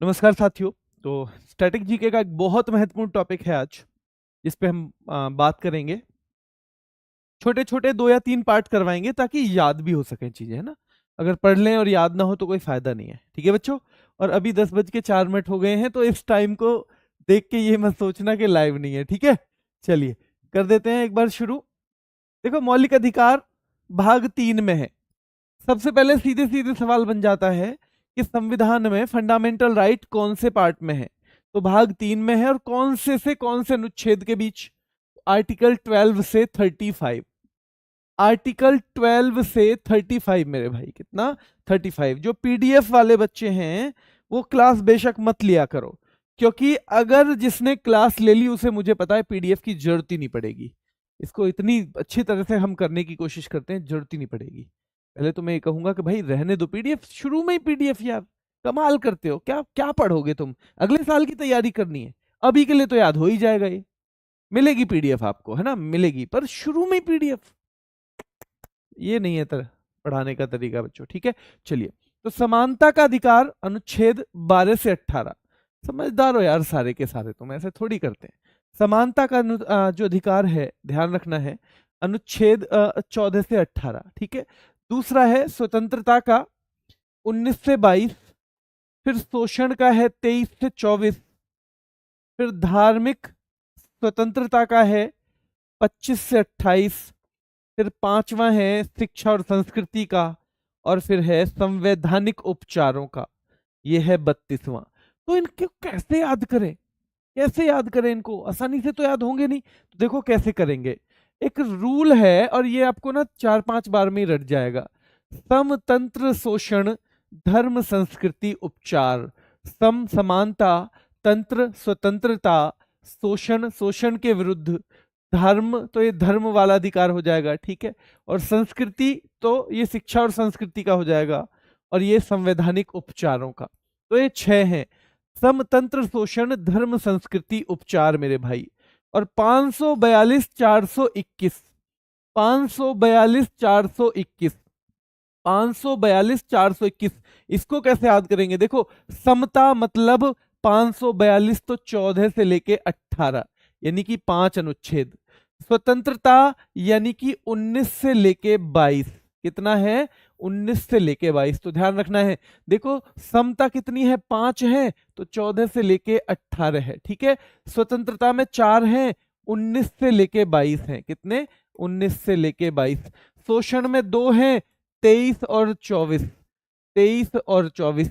नमस्कार साथियों। तो स्टैटिक जीके का एक बहुत महत्वपूर्ण टॉपिक है आज, जिस पे हम बात करेंगे। छोटे छोटे 2 या 3 पार्ट करवाएंगे ताकि याद भी हो सके चीजें, है ना। अगर पढ़ लें और याद ना हो तो कोई फायदा नहीं है। ठीक है बच्चों। और अभी 10:04 हो गए हैं, तो इस टाइम को देख के ये मत सोचना कि लाइव नहीं है। ठीक है, चलिए कर देते हैं एक बार शुरू। देखो, मौलिक अधिकार भाग 3 में है। सबसे पहले सीधे सीधे सवाल बन जाता है कि संविधान में फंडामेंटल राइट कौन से पार्ट में है। तो भाग 3 में है, और कौन से अनुच्छेद के बीच। आर्टिकल 12 से 35। आर्टिकल 12 से 35 मेरे भाई, कितना? 35। जो पीडीएफ वाले बच्चे हैं वो क्लास बेशक मत लिया करो, क्योंकि अगर जिसने क्लास ले ली उसे मुझे पता है पीडीएफ की जरूरत ही नहीं पड़ेगी। इसको इतनी अच्छी तरह से हम करने की कोशिश करते हैं, जरूरत ही नहीं पड़ेगी। पहले तो मैं ये कहूंगा कि भाई रहने दो पीडीएफ, शुरू में ही पीडीएफ यार। कमाल करते हो, क्या क्या पढ़ोगे तुम? अगले साल की तैयारी करनी है, अभी के लिए तो याद हो ही जाएगा। ये मिलेगी पीडीएफ आपको, है ना, मिलेगी, पर शुरू में ही पीडीएफ, ये नहीं है पढ़ाने का तरीका बच्चों। ठीक है, चलिए। तो समानता का अधिकार अनुच्छेद 12 से 18। समझदार हो यार सारे के सारे, तुम ऐसे थोड़ी करते हैं। समानता का जो अधिकार है, ध्यान रखना है, अनुच्छेद 14 से 18। ठीक है। दूसरा है स्वतंत्रता का 19 से 22। फिर शोषण का है 23 से 24। फिर धार्मिक स्वतंत्रता का है 25 से 28। फिर पांचवा है शिक्षा और संस्कृति का। और फिर है संवैधानिक उपचारों का, ये है 32वां। तो इनको कैसे याद करें? कैसे याद करें इनको? आसानी से तो याद होंगे नहीं। तो देखो कैसे करेंगे। एक रूल है, और ये आपको ना 4-5 बार में ही रट जाएगा। समतंत्र शोषण धर्म संस्कृति उपचार। सम समानता, तंत्र स्वतंत्रता, शोषण शोषण के विरुद्ध, धर्म तो ये धर्म वाला अधिकार हो जाएगा। ठीक है। और संस्कृति तो ये शिक्षा और संस्कृति का हो जाएगा। और ये संवैधानिक उपचारों का। तो ये 6 हैं। समतंत्र शोषण धर्म संस्कृति उपचार मेरे भाई। और 542 421। 542 421। 542 421। इसको कैसे याद करेंगे? देखो, समता मतलब 542 तो 14 से लेके 18, यानी कि 5 अनुच्छेद। स्वतंत्रता यानी कि 19 से लेके 22। कितना है? 19 से लेके 22। तो ध्यान रखना है। देखो, समता कितनी है? 5 है, तो 14 से लेके 18 है। ठीक है। स्वतंत्रता में 4 हैं, 19 से लेके 22 हैं। कितने? 19 से लेके 22। शोषण में 2 हैं, 23 और 24। 23 और 24।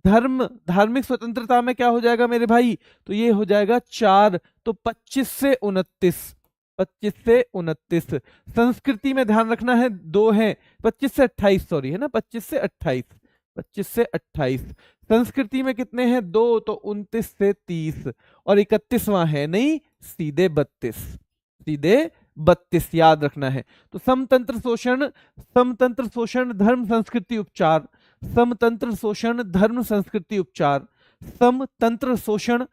धार्मिक स्वतंत्रता में क्या हो जाएगा मेरे भाई? तो ये हो जाएगा 4, तो 25 से 29। 25 से 29। संस्कृति में ध्यान रखना है 2 है, 25 से 28, सॉरी, है ना, 25 से 28। 25 से 28। संस्कृति में कितने हैं? 2, तो 29 से 30। और 31वां है नहीं, सीधे 32। सीधे 32 याद रखना है। तो समतंत्र शोषण धर्म संस्कृति उपचार। समतंत्र शोषण धर्म संस्कृति उपचार। समतंत्र शोषण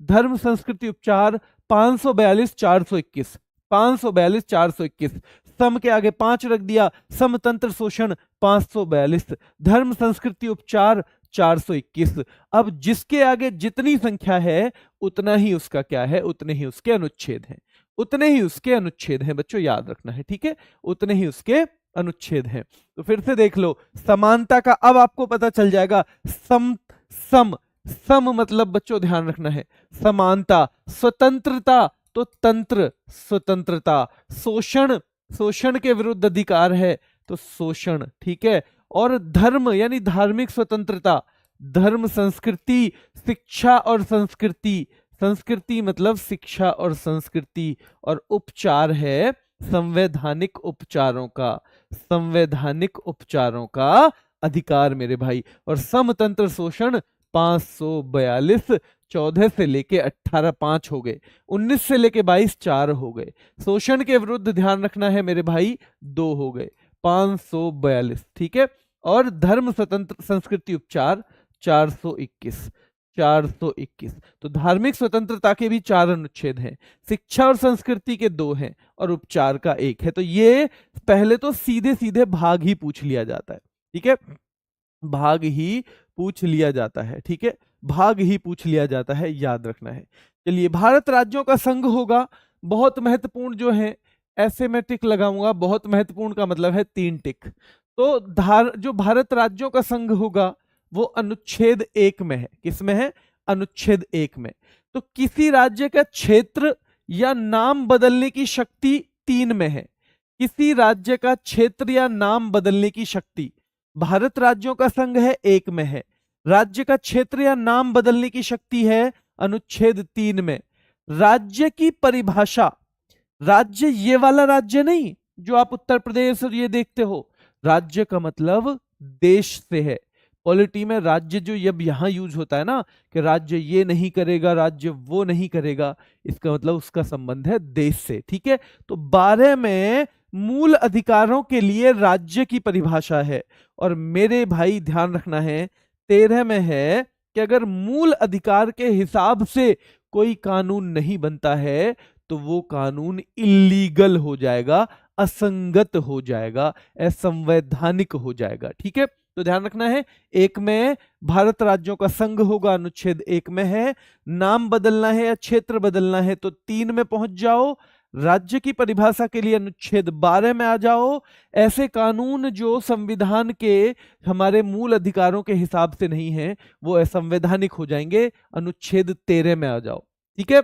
धर्म संस्कृति उपचार। 542 421। 542 421। सम के आगे 5 रख दिया, समतंत्र शोषण 542, धर्म संस्कृति उपचार 421। अब जिसके आगे जितनी संख्या है उतना ही उसका क्या है? उतने ही उसके अनुच्छेद हैं। उतने ही उसके अनुच्छेद हैं बच्चों, याद रखना है। ठीक है, उतने ही उसके अनुच्छेद हैं। तो फिर से देख लो, समानता का अब आपको पता चल जाएगा। सम सम सम मतलब बच्चों ध्यान रखना है, समानता। स्वतंत्रता तो तंत्र स्वतंत्रता। शोषण शोषण के विरुद्ध अधिकार है, तो शोषण। ठीक है। और धर्म यानी धार्मिक स्वतंत्रता। धर्म संस्कृति शिक्षा और संस्कृति। संस्कृति मतलब शिक्षा और संस्कृति। और उपचार है संवैधानिक उपचारों का। संवैधानिक उपचारों का अधिकार मेरे भाई। और समतंत्र शोषण 542, 14 से लेके 18 5 हो गए, 19 से लेके 22 4 हो गए। शोषण के विरुद्ध ध्यान रखना है मेरे भाई, 2 हो गए, 542। ठीक है। और धर्म स्वतंत्र संस्कृति उपचार 421। 421। तो धार्मिक स्वतंत्रता के भी 4 अनुच्छेद हैं, शिक्षा और संस्कृति के 2 हैं, और उपचार का 1 है। तो ये पहले तो सीधे सीधे भाग ही पूछ लिया जाता है। ठीक है। भाग ही पूछ लिया जाता है, ठीक है, भाग ही पूछ लिया जाता है, याद रखना है। चलिए, भारत राज्यों का संघ होगा, बहुत महत्वपूर्ण जो है, ऐसे मैं टिक लगाऊंगा, बहुत महत्वपूर्ण का मतलब है 3 टिक। तो जो भारत राज्यों का संघ होगा वो अनुच्छेद 1 में है। किस में है? अनुच्छेद 1 में। तो किसी राज्य का क्षेत्र या नाम बदलने की शक्ति 3 में है। किसी राज्य का क्षेत्र या नाम बदलने की शक्ति, भारत राज्यों का संघ है 1 में है, राज्य का क्षेत्र या नाम बदलने की शक्ति है अनुच्छेद 3 में। राज्य की परिभाषा, राज्य ये वाला राज्य नहीं जो आप उत्तर प्रदेश और ये देखते हो, राज्य का मतलब देश से है। पॉलिटी में राज्य जो अब यहां यूज होता है ना, कि राज्य ये नहीं करेगा, राज्य वो नहीं करेगा, इसका मतलब उसका संबंध है देश से, ठीक है। तो 12 में मूल अधिकारों के लिए राज्य की परिभाषा है, और मेरे भाई ध्यान रखना है 13 में है कि अगर मूल अधिकार के हिसाब से कोई कानून नहीं बनता है तो वो कानून इलीगल हो जाएगा, असंगत हो जाएगा, असंवैधानिक हो जाएगा, ठीक है। तो ध्यान रखना है, 1 में भारत राज्यों का संघ होगा, अनुच्छेद 1 में है। नाम बदलना है या क्षेत्र बदलना है तो 3 में पहुंच जाओ। राज्य की परिभाषा के लिए अनुच्छेद 12 में आ जाओ। ऐसे कानून जो संविधान के हमारे मूल अधिकारों के हिसाब से नहीं है वो असंवैधानिक हो जाएंगे, अनुच्छेद 13 में आ जाओ, ठीक है।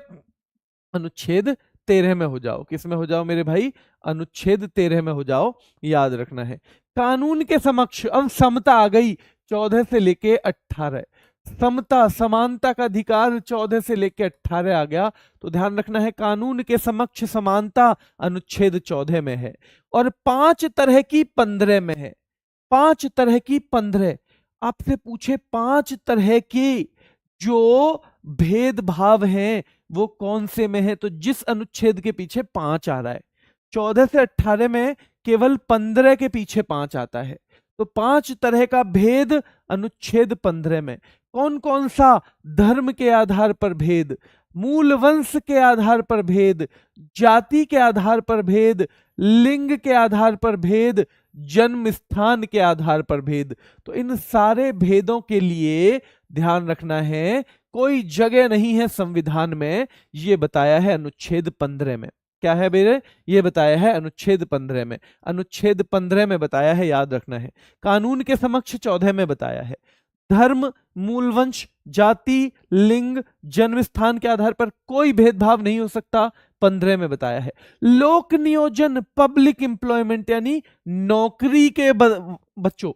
अनुच्छेद 13 में हो जाओ। किस में हो जाओ मेरे भाई? अनुच्छेद 13 में हो जाओ, याद रखना है। कानून के समक्ष अब समता आ गई 14 से लेके 18। समता, समानता का अधिकार 14 से लेके 18 आ गया। तो ध्यान रखना है, कानून के समक्ष समानता अनुच्छेद 14 में है, और 5 तरह की 15 में है। 5 तरह की 15, आपसे पूछे 5 तरह के जो भेदभाव हैं वो कौन से में है, तो जिस अनुच्छेद के पीछे 5 आ रहा है, 14 से 18 में केवल 15 के पीछे 5 आता है। तो 5 तरह का भेद अनुच्छेद 15 में। कौन कौन सा? धर्म के आधार पर भेद, मूल वंश के आधार पर भेद, जाति के आधार पर भेद, लिंग के आधार पर भेद, जन्म स्थान के आधार पर भेद। तो इन सारे भेदों के लिए ध्यान रखना है, कोई जगह नहीं है संविधान में, ये बताया है अनुच्छेद 15 में। क्या है मेरे? ये बताया है अनुच्छेद 15 में। अनुच्छेद 15 में बताया है, याद रखना है। कानून के समक्ष 14 में बताया है। धर्म, मूलवंश, जाति, लिंग, जन्म स्थान के आधार पर कोई भेदभाव नहीं हो सकता, 15 में बताया है। लोक नियोजन, पब्लिक एम्प्लॉयमेंट, यानी नौकरी के बच्चों,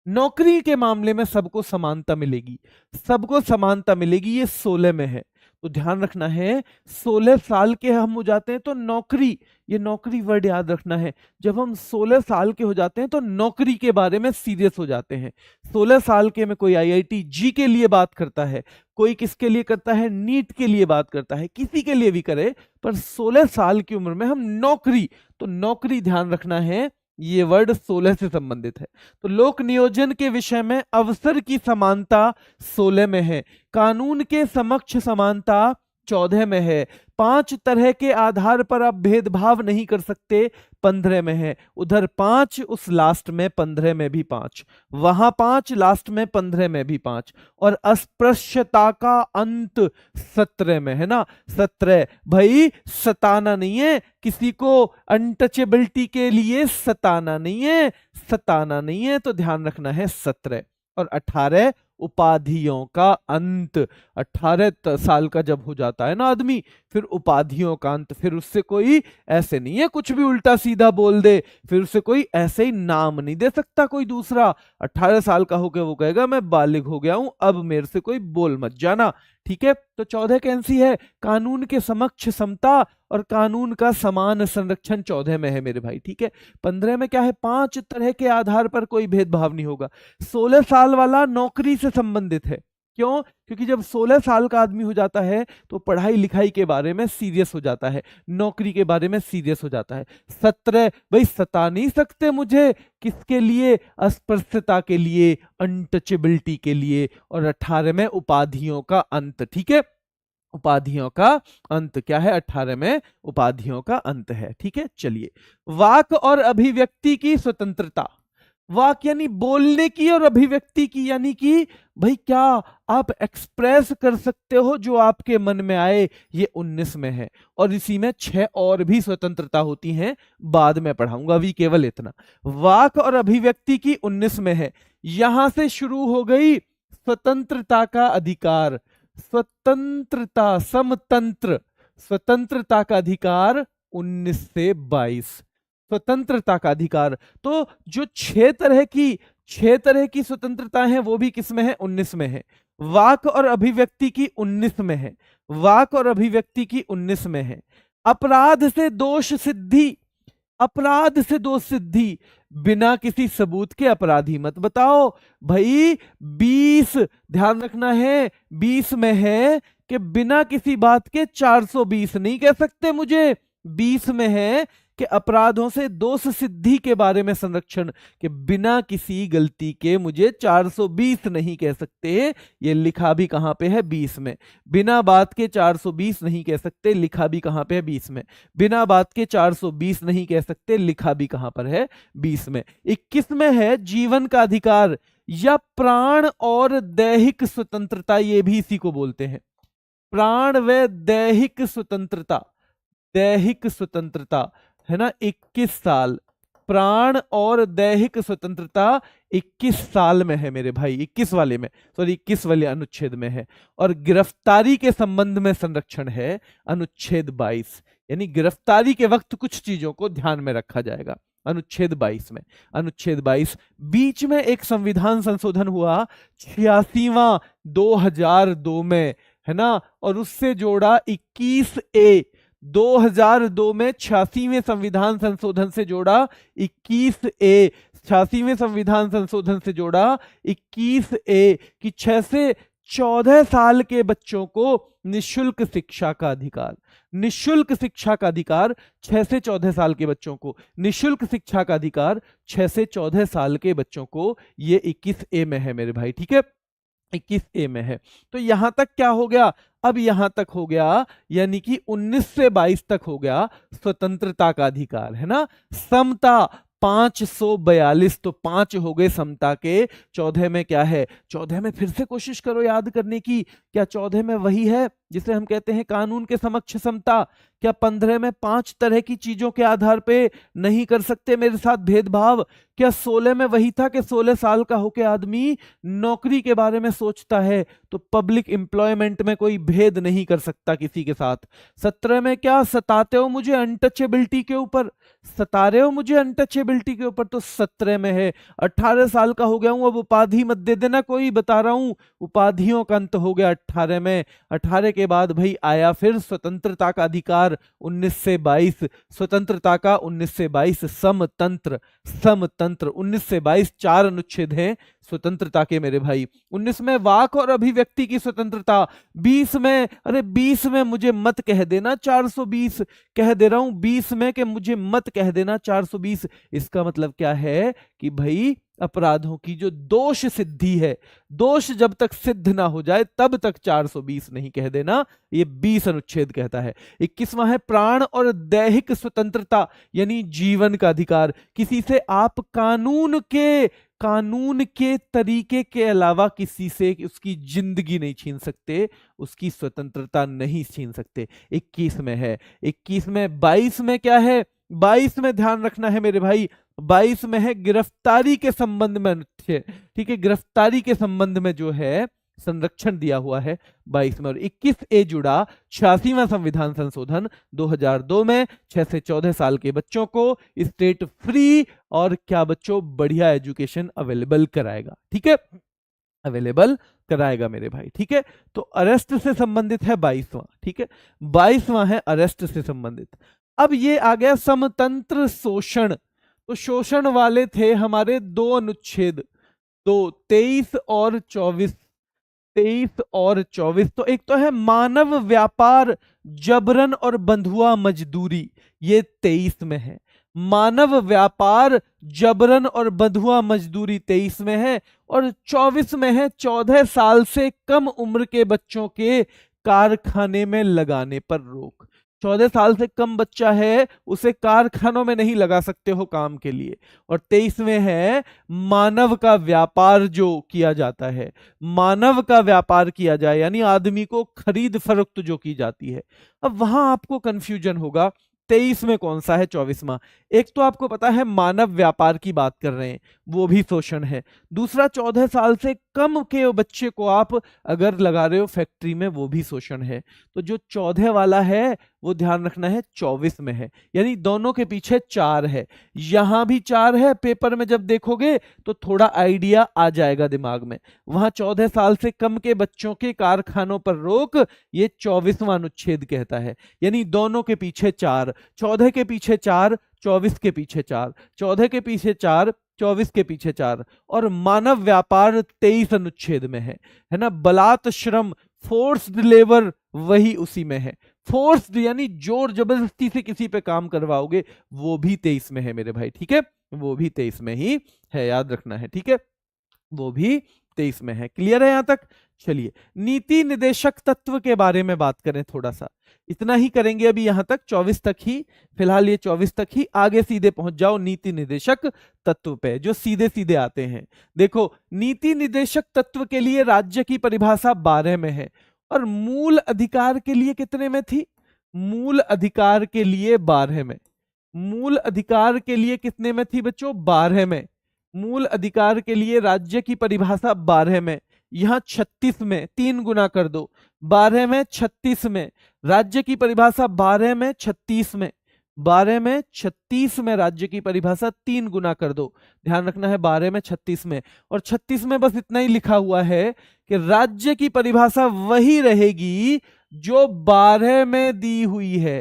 नौकरी के मामले में सबको समानता मिलेगी, सबको समानता मिलेगी, ये 16 में है। तो ध्यान रखना है, 16 साल के हम हो जाते हैं तो नौकरी, ये नौकरी वर्ड याद रखना है, जब हम 16 साल के हो जाते हैं तो नौकरी के बारे में सीरियस हो जाते हैं। 16 साल के में कोई IIT जी के लिए बात करता है, कोई किसके लिए करता है? नीट के लिए बात करता है, किसी के लिए भी करे, पर 16 साल की उम्र में हम नौकरी, तो नौकरी ध्यान रखना है, ये वर्ड 16 से संबंधित है। तो लोक नियोजन के विषय में अवसर की समानता 16 में है, कानून के समक्ष समानता 14 में है, 5 तरह के आधार पर आप भेदभाव नहीं कर सकते, 15 में है। उधर 5, उस लास्ट में 15 में भी 5, वहां 5, लास्ट में 15 में भी 5, और अस्पृश्यता का अंत 17 में है ना। 17 भाई, सताना नहीं है किसी को, अनटचेबिलिटी के लिए सताना नहीं है, सताना नहीं है, तो ध्यान रखना है 17। और 18 उपाधियों का अंत। 18 साल का जब हो जाता है ना आदमी, फिर उपाधियों का अंत, फिर उससे कोई ऐसे नहीं है कुछ भी उल्टा सीधा बोल दे, फिर उससे कोई ऐसे ही नाम नहीं दे सकता कोई दूसरा। 18 साल का होकर वो कहेगा मैं बालिग हो गया हूं, अब मेरे से कोई बोल मत जाना, ठीक है। तो 14 कैंसी है? कानून के समक्ष समता और कानून का समान संरक्षण 14 में है मेरे भाई, ठीक है। 15 में क्या है? 5 तरह के आधार पर कोई भेदभाव नहीं होगा। 16 साल वाला नौकरी से संबंधित है, क्यों? क्योंकि जब 16 साल का आदमी हो जाता है तो पढ़ाई लिखाई के बारे में सीरियस हो जाता है, नौकरी के बारे में सीरियस हो जाता है। 17 भाई, सता नहीं सकते मुझे, किसके लिए? अस्पृश्यता के लिए, अनटचेबिलिटी के लिए। और 18 में उपाधियों का अंत, ठीक है। उपाधियों का अंत क्या है? 18 में उपाधियों का अंत है, ठीक है। चलिए, वाक और अभिव्यक्ति की स्वतंत्रता, वाक यानी बोलने की और अभिव्यक्ति की, यानी कि भाई क्या आप एक्सप्रेस कर सकते हो जो आपके मन में आए, ये 19 में है। और इसी में 6 और भी स्वतंत्रता होती हैं, बाद में पढ़ाऊंगा, अभी केवल इतना। वाक और अभिव्यक्ति की 19 में है। यहां से शुरू हो गई स्वतंत्रता का अधिकार, स्वतंत्रता, समतंत्र, स्वतंत्रता का अधिकार 19 से 22, स्वतंत्रता का अधिकार। तो जो 6 तरह की स्वतंत्रता है वो भी किस में है, 19 में है। वाक और अभिव्यक्ति की 19 में है, वाक और अभिव्यक्ति की 19 में है। अपराध से दोष सिद्धि, अपराध से दोष सिद्धि, बिना किसी सबूत के अपराधी मत बताओ भाई। 20 ध्यान रखना है, 20 में है कि बिना किसी बात के 420 नहीं कह सकते मुझे। 20 में है कि अपराधों से दोष सिद्धि के बारे में संरक्षण, कि बिना किसी गलती के मुझे 420 नहीं कह सकते। ये लिखा भी कहां पे है, 20 में। बिना बात के 420 नहीं कह सकते, लिखा भी कहां पे है, 20 में। बिना बात के 420 नहीं कह सकते, लिखा भी कहां पर है, 20 में। 21 में है जीवन का अधिकार या प्राण और दैहिक स्वतंत्रता, ये भी इसी को बोलते हैं, प्राण व दैहिक स्वतंत्रता, दैहिक स्वतंत्रता है ना। 21 साल प्राण और दैहिक स्वतंत्रता 21 साल में है मेरे भाई, 21 वाले में, सॉरी 21 वाले अनुच्छेद में है। और गिरफ्तारी के संबंध में संरक्षण है अनुच्छेद 22, यानी गिरफ्तारी के वक्त कुछ चीजों को ध्यान में रखा जाएगा अनुच्छेद 22 में। अनुच्छेद 22, बीच में एक संविधान संशोधन हुआ 86वां 2002 में, है ना, और उससे जोड़ा 21A, 2002 में 86वें संविधान संशोधन से जोड़ा 21A, 86वें संविधान संशोधन से जोड़ा 21A कि 6 से 14 साल के बच्चों को निशुल्क शिक्षा का अधिकार, निशुल्क शिक्षा का अधिकार 6 से 14 साल के बच्चों को, निशुल्क शिक्षा का अधिकार 6 से 14 साल के बच्चों को, ये 21A में है मेरे भाई, ठीक है, 21A में है। तो यहां तक क्या हो गया, अब यहां तक हो गया, यानी कि 19 से 22 तक हो गया स्वतंत्रता का अधिकार, है ना। समता 542, तो 5 हो गए समता के। 14 में क्या है, 14 में फिर से कोशिश करो याद करने की, क्या 14 में वही है जिसे हम कहते हैं कानून के समक्ष समता? क्या 15 में 5 तरह की चीजों के आधार पे नहीं कर सकते मेरे साथ भेदभाव? क्या 16 में वही था कि 16 साल का होके आदमी नौकरी के बारे में सोचता है, तो पब्लिक एम्प्लॉयमेंट में कोई भेद नहीं कर सकता किसी के साथ? 17 में क्या सताते हो मुझे अनटचेबिलिटी के ऊपर, सता रहे हो मुझे अनटचेबिलिटी के ऊपर, तो 17 में है। 18 साल का हो गया हूं, अब उपाधि मत दे देना कोई, बता रहा हूं, उपाधियों का अंत हो गया 18 में। 18 के बाद भाई आया फिर स्वतंत्रता का अधिकार 19 से 22, स्वतंत्रता का 19 से 22, समतंत्र, समतंत्र 19 से 22 4 अनुच्छेद हैं स्वतंत्रता के मेरे भाई। 19 में वाक और अभिव्यक्ति की स्वतंत्रता, 20 में, अरे 20 में मुझे मत कह देना 420, कह दे रहा हूं 20 में कि मुझे मत कह देना 420। इसका मतलब क्या है कि भाई अपराधों की जो दोष सिद्धि है, दोष जब तक सिद्ध ना हो जाए तब तक 420 नहीं कह देना, ये 20 अनुच्छेद कहता है। 21वां है प्राण और दैहिक स्वतंत्रता, यानी जीवन का अधिकार, किसी से आप कानून के तरीके के अलावा किसी से उसकी जिंदगी नहीं छीन सकते, उसकी स्वतंत्रता नहीं छीन सकते। 21 में है। 21 में 22 में क्या है, 22 में ध्यान रखना है मेरे भाई, 22 में है गिरफ्तारी के संबंध में अनुच्छेद, ठीक है, गिरफ्तारी के संबंध में जो है संरक्षण दिया हुआ है 22 में। और 21A जुड़ा 86वां संविधान संशोधन 2002 में 6 से 14 साल के बच्चों को स्टेट फ्री और क्या बच्चों बढ़िया एजुकेशन अवेलेबल कराएगा, ठीक है, अवेलेबल कराएगा मेरे भाई, ठीक है। तो अरेस्ट से संबंधित है 22वां, ठीक है, 22वां है अरेस्ट से संबंधित। अब ये आ गया समतंत्र शोषण, तो शोषण वाले थे हमारे 2 अनुच्छेद, 23 और 24, 23 और 24। तो एक तो है मानव व्यापार, जबरन और बंधुआ मजदूरी, ये 23 में है। मानव व्यापार, जबरन और बंधुआ मजदूरी 23 में है। और 24 में है 14 साल से कम उम्र के बच्चों के कारखाने में लगाने पर रोक। 14 साल से कम बच्चा है उसे कारखानों में नहीं लगा सकते हो काम के लिए। और 23 में है मानव का व्यापार जो किया जाता है, मानव का व्यापार किया जाए यानी आदमी को खरीद फरोख्त जो की जाती है। अब वहां आपको कंफ्यूजन होगा 23 में कौन सा है 24वां। एक तो आपको पता है मानव व्यापार की बात कर रहे हैं, वो भी शोषण है। दूसरा 14 साल से कम के बच्चे को आप अगर लगा रहे हो फैक्ट्री में, वो भी शोषण है। तो जो 14 वाला है वो ध्यान रखना है 24 में है, यानी दोनों के पीछे 4 है। यहां भी 4 है, पेपर में जब देखोगे तो थोड़ा आइडिया आ जाएगा दिमाग में। वहां 14 साल से कम के बच्चों के कारखानों पर रोक, ये 24वां अनुच्छेद कहता है, यानी दोनों के पीछे 4। 14 के पीछे 4, 24 के पीछे 4, 14 के पीछे 4, 24 के पीछे 4। और मानव व्यापार 23 अनुच्छेद में है ना। बलात् श्रम, फोर्स्ड लेबर, वही उसी में है। फोर्स्ड यानी जोर जबरदस्ती से किसी पे काम करवाओगे, वो भी 23 में है मेरे भाई, ठीक है, वो भी 23 में ही है, याद रखना है, ठीक है, वो भी 23 में है। क्लियर है यहां तक? चलिए नीति निदेशक तत्व के बारे में बात करें थोड़ा सा, इतना ही करेंगे अभी यहां तक, 24 तक ही फिलहाल, ये 24 तक ही। आगे सीधे पहुंच जाओ नीति निदेशक तत्व पे, जो सीधे सीधे आते हैं। देखो नीति निदेशक तत्व के लिए राज्य की परिभाषा 12 में है, और मूल अधिकार के लिए कितने में थी? मूल अधिकार के लिए 12 में। मूल अधिकार के लिए कितने में थी बच्चों? 12 में। मूल अधिकार के लिए राज्य की परिभाषा 12 में, यहां 36 में 3 गुना कर दो, 12 में 36 में। राज्य की परिभाषा 12 में 36 में, 12 में 36 में राज्य की परिभाषा 3 गुना कर दो। ध्यान रखना है 12 में 36 में, और 36 में बस इतना ही लिखा हुआ है कि राज्य की परिभाषा वही रहेगी जो 12 में दी हुई है।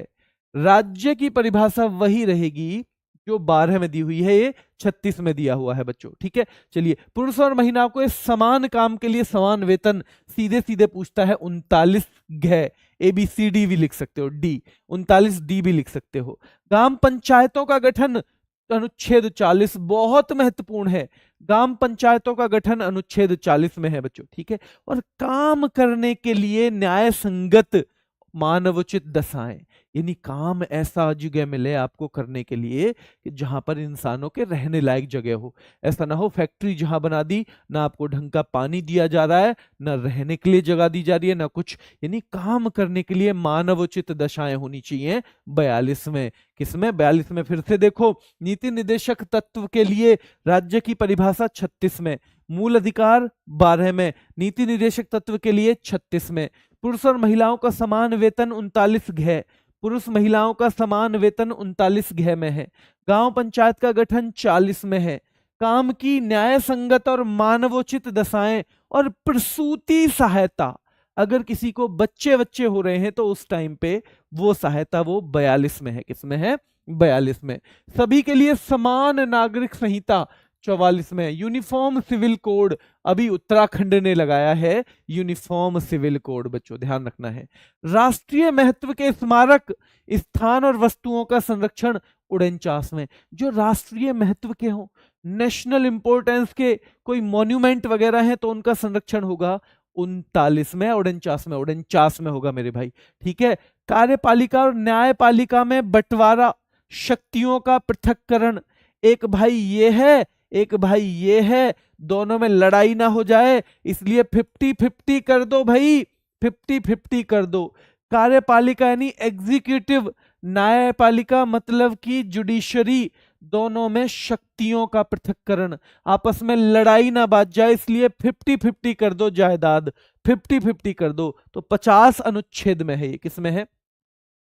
राज्य की परिभाषा वही रहेगी जो 12 में दी हुई है, ये 36 में दिया हुआ है बच्चों, ठीक है। चलिए पुरुष और महिलाओं को समान काम के लिए समान वेतन, सीधे सीधे पूछता है 39 घ, ABCD भी लिख सकते हो, डी 39D भी लिख सकते हो। ग्राम पंचायतों का गठन अनुच्छेद 40 बहुत महत्वपूर्ण है। ग्राम पंचायतों का गठन अनुच्छेद 40 में है बच्चों, ठीक है। और काम करने के लिए न्याय संगत मानवोचित दशाएं, यानी काम ऐसा जगह मिले आपको करने के लिए कि जहां पर इंसानों के रहने लायक जगह हो। ऐसा ना हो फैक्ट्री जहां बना दी, ना आपको ढंग का पानी दिया जा रहा है, ना रहने के लिए जगह दी जा रही है, ना कुछ, यानी काम करने के लिए मानवोचित दशाएं होनी चाहिए 42 में। किसमें? 42 में। फिर से देखो नीति निदेशक तत्व के लिए राज्य की परिभाषा 36 में, मूल अधिकार 12 में, नीति निदेशक तत्व के लिए 36 में। पुरुष और महिलाओं का समान वेतन 39 घ, पुरुष महिलाओं का समान वेतन 39 घ में है। गांव पंचायत का गठन 40 में है। काम की न्याय संगत और मानवोचित दशाएं और प्रसूति सहायता, अगर किसी को बच्चे बच्चे हो रहे हैं तो उस टाइम पे वो सहायता वो 42 में है। किसमें है? 42 में। सभी के लिए समान नागरिक संहिता 44 में। यूनिफॉर्म सिविल कोड अभी उत्तराखंड ने लगाया है, यूनिफॉर्म सिविल कोड बच्चों ध्यान रखना है। राष्ट्रीय महत्व के स्मारक, स्थान और वस्तुओं का संरक्षण 49 में। जो राष्ट्रीय महत्व के हो, नेशनल इंपोर्टेंस के कोई मॉन्यूमेंट वगैरह हैं तो उनका संरक्षण होगा 39 में, 49 में, 49 में होगा मेरे भाई, ठीक है। कार्यपालिका और न्यायपालिका में बंटवारा, शक्तियों का पृथक्करण, एक भाई ये है एक भाई ये है, दोनों में लड़ाई ना हो जाए इसलिए 50-50 कर दो भाई, 50-50 कर दो। कार्यपालिका यानी एग्जीक्यूटिव, न्यायपालिका मतलब कि जुडिशरी, दोनों में शक्तियों का पृथक्करण, आपस में लड़ाई ना बाज जाए इसलिए 50-50 कर दो जायदाद, 50-50 कर दो। तो 50 अनुच्छेद में है ये, किसमें है?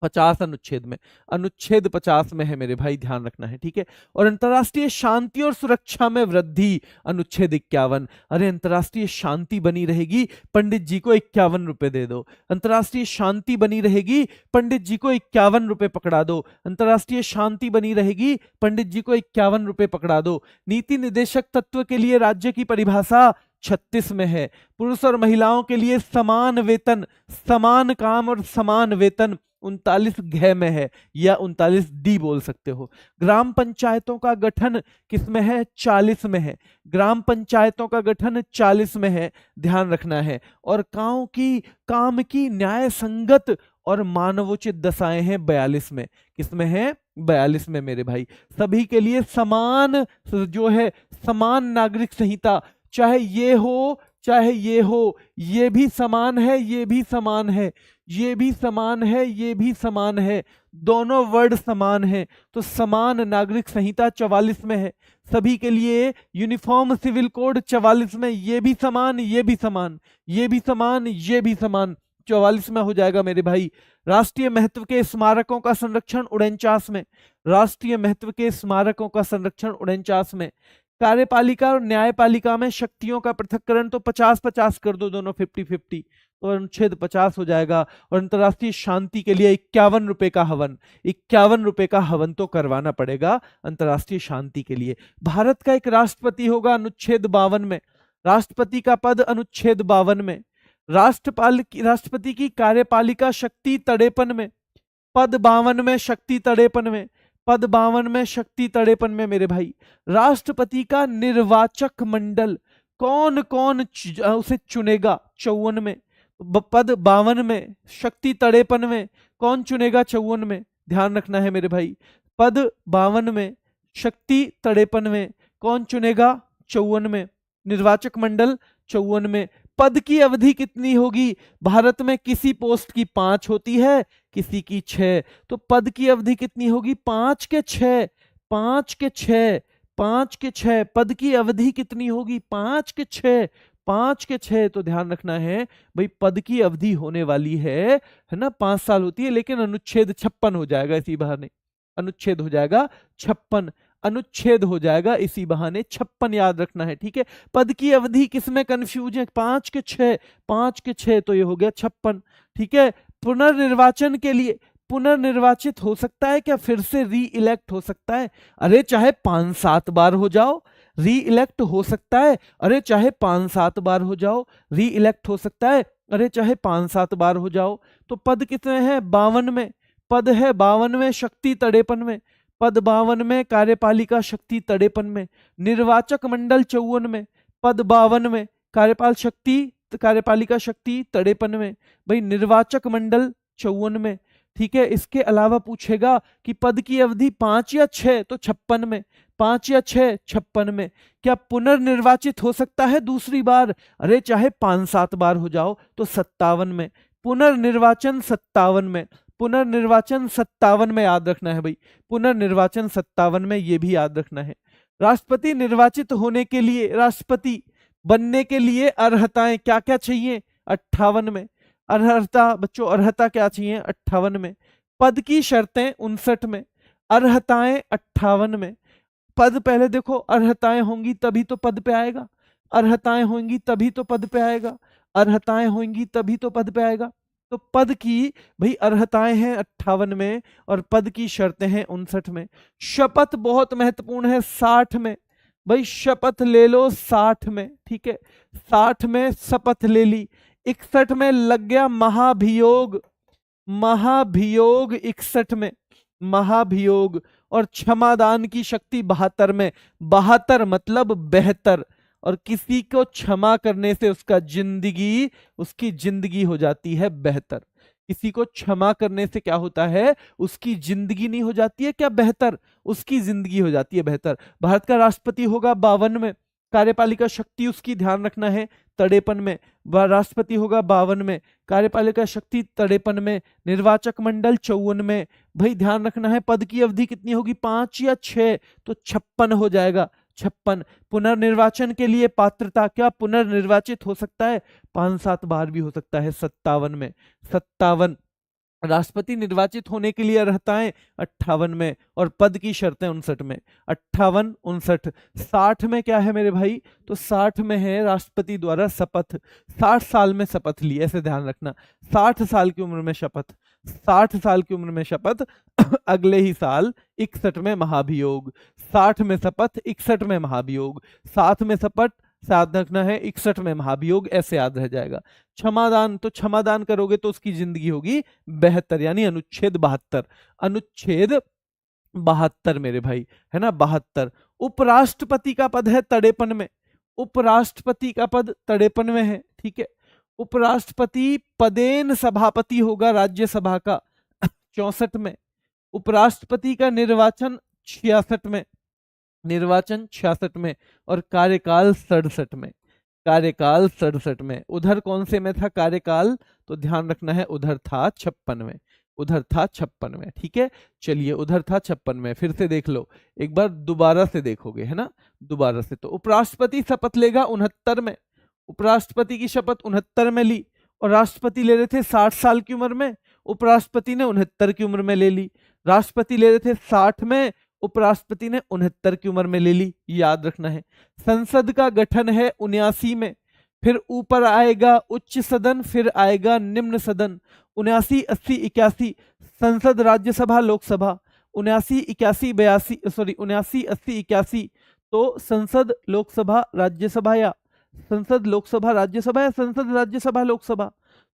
50 अनुच्छेद में, अनुच्छेद 50 में है मेरे भाई, ध्यान रखना है, ठीक है। और अंतरराष्ट्रीय शांति और सुरक्षा में वृद्धि अनुच्छेद 51। अरे अंतरराष्ट्रीय शांति बनी रहेगी, पंडित जी को 51 रुपए दे दो। अंतरराष्ट्रीय शांति बनी रहेगी, पंडित जी को 51 रुपए पकड़ा दो। अंतरराष्ट्रीय शांति बनी रहेगी, पंडित जी को 51 रुपए पकड़ा दो। नीति निदेशक तत्व के लिए राज्य की परिभाषा 36 में है। पुरुष और महिलाओं के लिए समान वेतन, समान काम और समान वेतन 39 घ में है, या 39D बोल सकते हो। ग्राम पंचायतों का गठन किसमें है? 40 में है। ग्राम पंचायतों का गठन 40 में है, ध्यान रखना है। और काम की न्याय संगत और मानवोचित दशाएं हैं 42 में। किसमें है? 42 में मेरे भाई। सभी के लिए समान जो है समान नागरिक संहिता, चाहे ये हो चाहे ये हो, ये भी समान है, ये भी समान है, ये भी समान है, ये भी समान है, दोनों वर्ड समान है। तो समान नागरिक संहिता 44 में है। सभी के लिए यूनिफॉर्म सिविल कोड 44 में, ये भी समान, ये भी समान, ये भी समान, ये भी समान, 44 में हो जाएगा मेरे भाई। राष्ट्रीय महत्व के स्मारकों का संरक्षण 49 में। राष्ट्रीय महत्व के स्मारकों का संरक्षण 49 में। कार्यपालिका और न्यायपालिका में शक्तियों का पृथक्करण तो 50-50 कर दो, दोनों 50-50, तो अनुच्छेद 50 हो जाएगा। और अंतर्राष्ट्रीय शांति के लिए 51 रुपए का हवन, 51 रुपए का हवन तो करवाना पड़ेगा अंतर्राष्ट्रीय शांति के लिए। भारत का एक राष्ट्रपति होगा अनुच्छेद 52 में। राष्ट्रपति का पद अनुच्छेद 52 में। राष्ट्रपति की कार्यपालिका शक्ति 53 में, पद 52 में, शक्ति 53 में, पद 52 में, शक्ति 53 में मेरे भाई। राष्ट्रपति का निर्वाचक मंडल कौन कौन उसे चुनेगा? 54 में, पद 52 में, शक्ति 53 में, कौन चुनेगा? 54 में। ध्यान रखना है मेरे भाई, पद 52 में, शक्ति 53 में, कौन चुनेगा? 54 में। निर्वाचक मंडल 54 में। पद की अवधि कितनी होगी? भारत में किसी पोस्ट की 5 होती है, किसी की 6, तो पद की अवधि कितनी होगी? 5 के 6, 5 के 6, 5 के 6, पद की अवधि कितनी होगी? 5 के 6, 5 के 6। तो ध्यान रखना है भाई, पद की अवधि होने वाली है ना, 5 साल होती है, लेकिन अनुच्छेद 56 हो जाएगा इसी बहाने, अनुच्छेद हो जाएगा 56, अनुच्छेद हो जाएगा इसी बहाने 56, याद रखना है, ठीक है। पद की अवधि किसमें कंफ्यूज है? 5 के 6, 5 के 6, तो ये हो गया 56, ठीक है। पुनर्निर्वाचन के लिए पुनर्निर्वाचित हो सकता है क्या? फिर से री इलेक्ट हो सकता है, अरे चाहे 5-7 बार हो जाओ, री इलेक्ट हो सकता है, अरे चाहे 5-7 बार हो जाओ, री इलेक्ट हो सकता है, अरे चाहे 5-7 बार हो जाओ। तो पद कितने हैं? 52 में, पद है 52 में, शक्ति 53 में, पद 52 में, कार्यपालिका शक्ति 53 में, निर्वाचक मंडल 54 में, पद 52 में, कार्यपालिका शक्ति 53 में, भाई निर्वाचक मंडल 54 में, ठीक है। इसके अलावा पूछेगा कि पद की अवधि 5 या 6, तो 56 में, 5 या 6, 56 में। क्या पुनर्निर्वाचित हो सकता है दूसरी बार? अरे चाहे 5-7 बार हो जाओ, तो 57 में। पुनर्निर्वाचन 57 में, पुनर्निर्वाचन 57 में, याद रखना है भाई, पुनर्निर्वाचन 57 में, ये भी याद रखना है। राष्ट्रपति निर्वाचित होने के लिए, राष्ट्रपति बनने के लिए अर्हताएं क्या क्या चाहिए? 58 में। अर्हता बच्चों, अर्हता क्या चाहिए? 58 में। पद की शर्तें 59 में, अर्हताएं 58 में। पद पहले देखो, अर्हताएं होंगी तभी तो पद पे आएगा, अर्हताएं होंगी तभी तो पद पे आएगा, अर्हताएं होंगी तभी तो पद पे आएगा। तो पद की भाई अर्हताएं हैं 58 में और पद की शर्तें हैं 59 में। शपथ बहुत महत्वपूर्ण है 60 में, भाई शपथ ले लो 60 में, ठीक है, 60 में शपथ ले ली। 61 में लग गया महाभियोग, महाभियोग 61 में, महाभियोग। और क्षमादान की शक्ति 72 में, 72 मतलब बेहतर, और किसी को क्षमा करने से उसकी जिंदगी हो जाती है बेहतर। किसी को क्षमा करने से क्या होता है? उसकी जिंदगी नहीं हो जाती है क्या बेहतर, उसकी जिंदगी हो जाती है बेहतर। भारत का राष्ट्रपति होगा 52 में, कार्यपालिका शक्ति उसकी ध्यान रखना है 53 में, राष्ट्रपति होगा 52 में, कार्यपालिका शक्ति 53 में, निर्वाचक मंडल 54 में। भाई ध्यान रखना है पद की अवधि कितनी होगी? 5 या 6, तो 56 हो जाएगा, 56। पुनर्निर्वाचन के लिए पात्रता, क्या पुनर्निर्वाचित हो सकता है? 5-7 बार भी हो सकता है, 57 में, 57। राष्ट्रपति निर्वाचित होने के लिए अर्हताएं 58 में और पद की शर्तें 59 में, 58, 59। 60 में क्या है मेरे भाई? तो 60 में है राष्ट्रपति द्वारा शपथ, 60 साल में शपथ ली, ऐसे ध्यान रखना, 60 साल की उम्र में शपथ, 60 साल की उम्र में शपथ। अगले ही साल 61 में महाभियोग, 60 में शपथ, 61 में महाभियोग, 7 में शपथ, याद रखना है 61 में महाभियोग, ऐसे याद रह जाएगा। क्षमादान, तो क्षमादान करोगे तो उसकी जिंदगी होगी बेहतर, यानी अनुच्छेद 72, अनुच्छेद 72 मेरे भाई, है ना, 72। उपराष्ट्रपति का पद है 53 में, उपराष्ट्रपति का पद 53 में है, ठीक है। उपराष्ट्रपति पदेन सभापति होगा राज्यसभा का 64 में। उपराष्ट्रपति का निर्वाचन 66 में, निर्वाचन 66 में, और कार्यकाल 67 में, कार्यकाल 67 में। उधर कौन से में था कार्यकाल, तो ध्यान रखना है उधर था 56 में, उधर था 56 में। ठीक है, चलिए उधर था 56 में। फिर से देख लो, एक बार दोबारा से देखोगे, है ना, दोबारा से। तो उपराष्ट्रपति शपथ लेगा 69 में, उपराष्ट्रपति की शपथ 69 में ली, और राष्ट्रपति ले रहे थे 60 साल की उम्र में, उपराष्ट्रपति ने 69 की उम्र में ले ली। राष्ट्रपति ले रहे थे 60 में, उपराष्ट्रपति ने 69 की उम्र में ले ली, याद रखना है। संसद का गठन है 79 में, फिर ऊपर आएगा उच्च सदन, फिर आएगा निम्न सदन। 79, 80, 81 संसद, राज्यसभा, लोकसभा। 79, 81, 82 सॉरी 79, 80, 81 तो संसद, लोकसभा, राज्यसभा, या संसद, लोकसभा, राज्यसभा, या संसद, राज्यसभा, लोकसभा।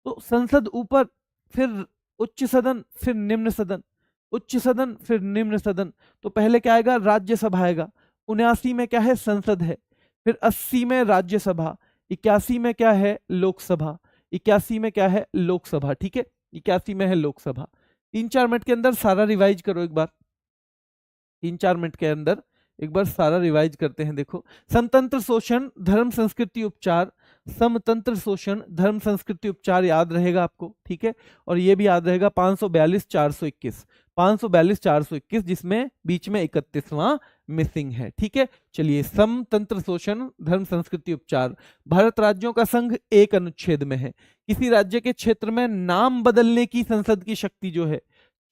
तो संसद ऊपर, फिर उच्च सदन, फिर निम्न सदन, उच्च सदन, फिर निम्न सदन। तो पहले क्या आएगा, राज्यसभा आएगा। 79 में क्या है, संसद है। फिर 80 में राज्यसभा, 81 में क्या है, लोकसभा, 81 में क्या है, लोकसभा। ठीक है, 81 में है लोकसभा। 3-4 मिनट के अंदर सारा रिवाइज करो एक बार, 3-4 मिनट के अंदर एक बार सारा रिवाइज करते हैं। देखो, समतंत्र शोषण, धर्म संस्कृति उपचार, समतंत्र शोषण, धर्म संस्कृति उपचार याद रहेगा आपको। ठीक है, और ये भी याद रहेगा 542 421, 542 421, जिसमें बीच में 31वां मिसिंग है। ठीक है, चलिए, समतंत्र शोषण, धर्म संस्कृति उपचार। भारत राज्यों का संघ 1 अनुच्छेद में है। किसी राज्य के क्षेत्र में नाम बदलने की संसद की शक्ति जो है,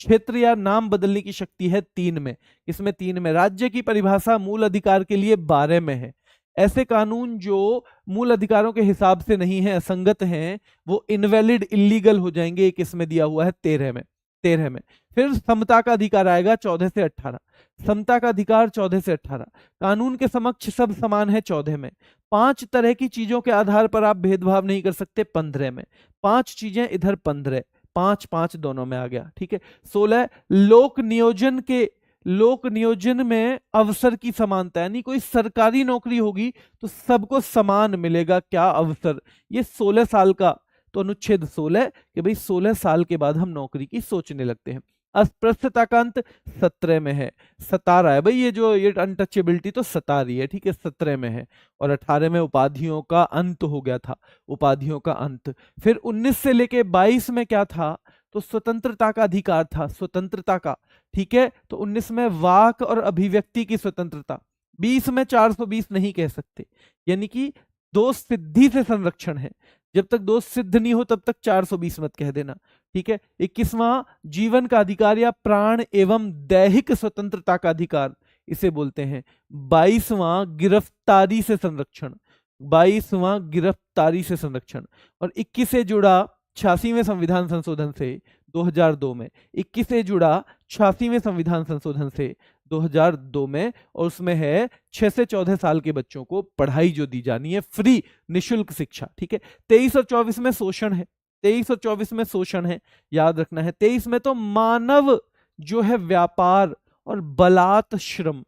क्षेत्र या नाम बदलने की शक्ति है 3 में। इसमें 3 में। राज्य की परिभाषा मूल अधिकार के लिए 12 में है। ऐसे कानून जो मूल अधिकारों के हिसाब से नहीं है, असंगत हैं, वो इनवैलिड, इलीगल हो जाएंगे। एक इसमें दिया हुआ है 13 में, 13 में। फिर समता का अधिकार आएगा 14 से 18, समता का अधिकार 14 से 18। कानून के समक्ष सब समान है 14 में। 5 तरह की चीजों के आधार पर आप भेदभाव नहीं कर सकते 15 में। 5 चीजें इधर 15, 5-5 दोनों में आ गया। ठीक है, 16 लोक नियोजन के, लोक नियोजन में अवसर की समानता, यानी कोई सरकारी नौकरी होगी तो सबको समान मिलेगा क्या, अवसर। ये 16 साल का, तो अनुच्छेद 16 कि भाई 16 साल के बाद हम नौकरी की सोचने लगते हैं। अस्पृश्यता का अंत 17 में है, 17 रहा है भाई, ये अनटचेबिलिटी तो 17 रही है। ठीक है, 17 में है। और 18 में उपाधियों का अंत हो गया था, उपाधियों का अंत। फिर 19 से लेके 22 में क्या था, तो स्वतंत्रता का अधिकार था, स्वतंत्रता का। ठीक है, तो 19 में वाक और अभिव्यक्ति की स्वतंत्रता। 20 में 420 नहीं कह सकते, यानी कि दोष सिद्धि से संरक्षण है। जब तक दोष सिद्ध नहीं हो तब तक 420 मत कह देना। ठीक है, 21वां जीवन का अधिकार या प्राण एवं दैहिक स्वतंत्रता का अधिकार, इसे बोलते हैं। 22वां गिरफ्तारी से संरक्षण, 22वां गिरफ्तारी से संरक्षण। और 21 से जुड़ा 86वें संविधान संशोधन से 2002 में, 21 से जुड़ा 86वें संविधान संशोधन से 2002 में, और उसमें है 6 से 14 साल के बच्चों को पढ़ाई जो दी जानी है, फ्री निशुल्क शिक्षा। ठीक है, 23 और 24 में शोषण है, 23 और 24 में शोषण है, याद रखना है। 23 में तो मानव जो है व्यापार और बलात् श्रम,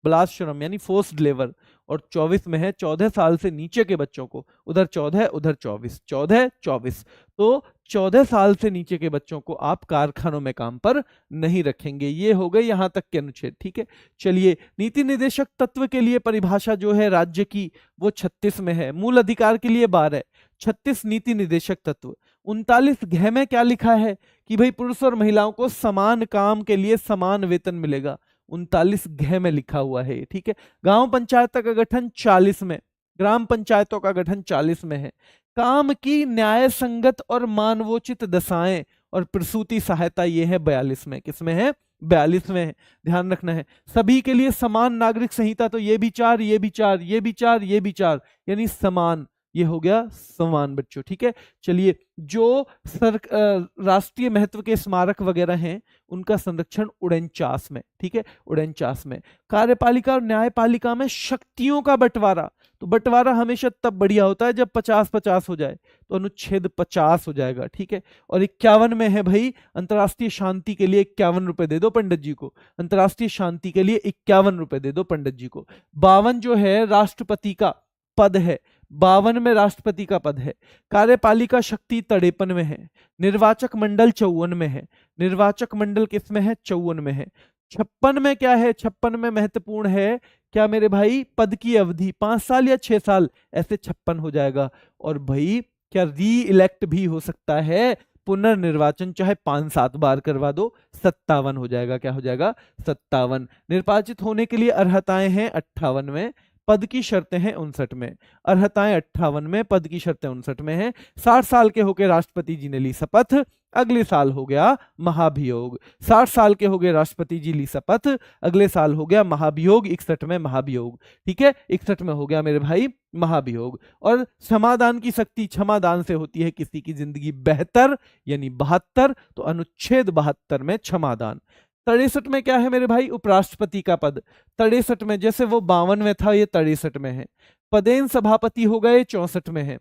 बलात् श्रम यानी फोर्स्ड लेबर। और 24 में है 14 साल से नीचे के बच्चों को, उधर 14 उधर 24, 14 24, तो 14 साल से नीचे के बच्चों को आप कारखानों में काम पर नहीं रखेंगे। ये हो गए यहां तक के अनुच्छेद। ठीक है, चलिए, नीति निर्देशक तत्व के लिए परिभाषा जो है राज्य की, वो 36 में है। मूल अधिकार के लिए 12, 36 नीति निर्देशक तत्व। 39 घ में क्या लिखा है कि भाई पुरुष और महिलाओं को समान काम के लिए समान वेतन मिलेगा, 39 घ में लिखा हुआ है। ठीक है, गांव पंचायत का गठन 40 में, ग्राम पंचायतों का गठन 40 में है। काम की न्याय संगत और मानवोचित दशाएं और प्रसूति सहायता, ये है 42 में। किसमें है, 42 में है, ध्यान रखना है। सभी के लिए समान नागरिक संहिता, तो ये भी 4, ये भी 4, ये भी 4, ये भी 4, यानी समान, ये हो गया समान बच्चों। ठीक है, चलिए, जो राष्ट्रीय महत्व के स्मारक वगैरह हैं उनका संरक्षण 49 में। ठीक है, 49 में। कार्यपालिका और न्यायपालिका में शक्तियों का बंटवारा, तो बंटवारा हमेशा तब बढ़िया होता है जब 50-50 हो जाए, तो अनुच्छेद 50 हो जाएगा। ठीक है, और 51 में है भाई, अंतर्राष्ट्रीय शांति के लिए 51 रुपए दे दो पंडित जी को, अंतर्राष्ट्रीय शांति के लिए 51 रुपए दे दो पंडित जी को। 52 जो है राष्ट्रपति का पद है, 52 में राष्ट्रपति का पद है, कार्यपालिका शक्ति 53 में है, निर्वाचक मंडल 54 में है, निर्वाचक मंडल किस में है, 54 में है। 56 में क्या है, 56 में महत्वपूर्ण है क्या मेरे भाई, पद की अवधि 5 साल या 6 साल, ऐसे 56 हो जाएगा। और भाई क्या री इलेक्ट भी हो सकता है, पुनर्निर्वाचन चाहे 5-7 बार करवा दो, 57 हो जाएगा। क्या हो जाएगा, 57। निर्वाचित होने के लिए अर्हताएं हैं 58 में, पद की शर्तें हैं 59 में। अर्हताएं 58 में, पद की शर्तें 59 में हैं। 60 साल के होकर राष्ट्रपति जी ने ली शपथ, अगले साल हो गया महाभियोग। 60 साल के हो गए राष्ट्रपति जी ली शपथ, अगले साल हो गया महाभियोग, 61 में महाभियोग। ठीक है, 61 में हो गया मेरे भाई महाभियोग। और क्षमादान की शक्ति, क्षमादान से होती है किसी की जिंदगी बेहतर, यानी 72, तो अनुच्छेद 72 में क्षमादान। 63 में क्या है मेरे भाई, उपराष्ट्रपति का पद। 63 में, जैसे वो 52 में था, ये 63 में है। पदेन सभापति हो गए 64 में है।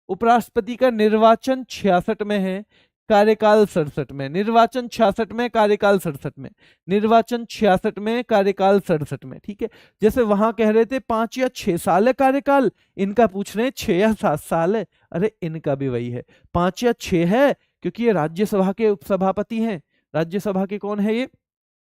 उपराष्ट्रपति का निर्वाचन 66 में है, कार्यकाल 67 में। निर्वाचन 66 में, कार्यकाल 67 में। निर्वाचन 66 में, कार्यकाल 67 में। ठीक है, जैसे वहां कह रहे थे 5 या 6 साल है कार्यकाल, इनका पूछ रहे हैं 6 या 7 साल है। अरे इनका भी वही है, 5 या 6 है, क्योंकि ये राज्यसभा के उपसभापति हैं। राज्यसभा के कौन है ये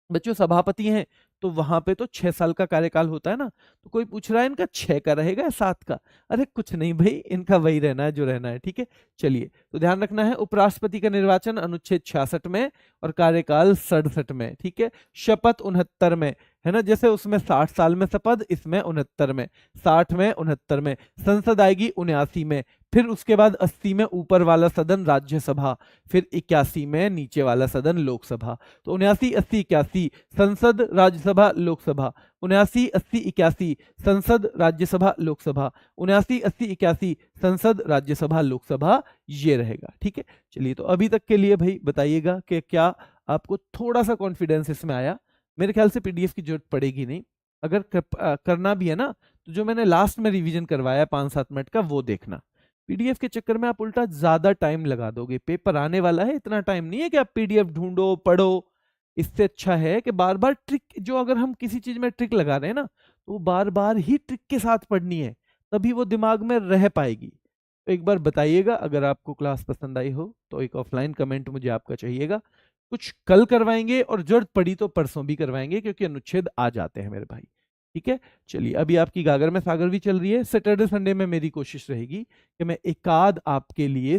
बच्चों, सभापति हैं, तो वहां पे तो 6 साल का कार्यकाल होता है ना। तो कोई पूछ रहा है इनका 6 का रहेगा या 7 का, अरे कुछ नहीं भाई, इनका वही रहना है जो रहना है। ठीक है, चलिए, तो ध्यान रखना है, उपराष्ट्रपति का निर्वाचन अनुच्छेद 66 में और कार्यकाल 67 में। ठीक है, शपथ 69 में है ना, जैसे उसमें 60 साल में शपथ, इसमें 69 में, 60 में 69 में। संसद आएगी 79 में, फिर उसके बाद 80 में ऊपर वाला सदन राज्यसभा, फिर 81 में नीचे वाला सदन लोकसभा। तो 79, 80, 81 संसद राज्यसभा लोकसभा, 79, 80, 81 संसद राज्यसभा लोकसभा, 79, 80, 81 संसद राज्यसभा लोकसभा, ये रहेगा। ठीक है, चलिए, तो अभी तक के लिए भाई बताइएगा कि क्या आपको थोड़ा सा कॉन्फिडेंस इसमें आया। मेरे ख्याल से पीडीएफ की जरूरत पड़ेगी नहीं, अगर करना भी है ना, तो जो मैंने लास्ट में रिवीजन करवाया 5-7 मिनट का, वो देखना। पीडीएफ के चक्कर में आप उल्टा ज्यादा टाइम लगा दोगे, पेपर आने वाला है, इतना टाइम नहीं है कि आप पीडीएफ ढूंढो पढ़ो। इससे अच्छा है कि बार बार ट्रिक, जो अगर हम किसी चीज में ट्रिक लगा रहे हैं ना, तो वो बार बार ही ट्रिक के साथ पढ़नी है, तभी वो दिमाग में रह पाएगी। तो एक बार बताइएगा अगर आपको क्लास पसंद आई हो, तो एक ऑफलाइन कमेंट मुझे आपका चाहिएगा। कुछ कल करवाएंगे और जरूरत पड़ी तो परसों भी करवाएंगे, क्योंकि अनुच्छेद आ जाते हैं मेरे भाई। ठीक है, चलिए, अभी आपकी गागर में सागर भी चल रही है। सैटरडे संडे में मेरी कोशिश रहेगी कि मैं एकाध आपके लिए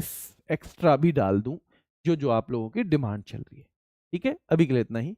एक्स्ट्रा भी डाल दूं, जो जो आप लोगों की डिमांड चल रही है। ठीक है, अभी के लिए इतना ही।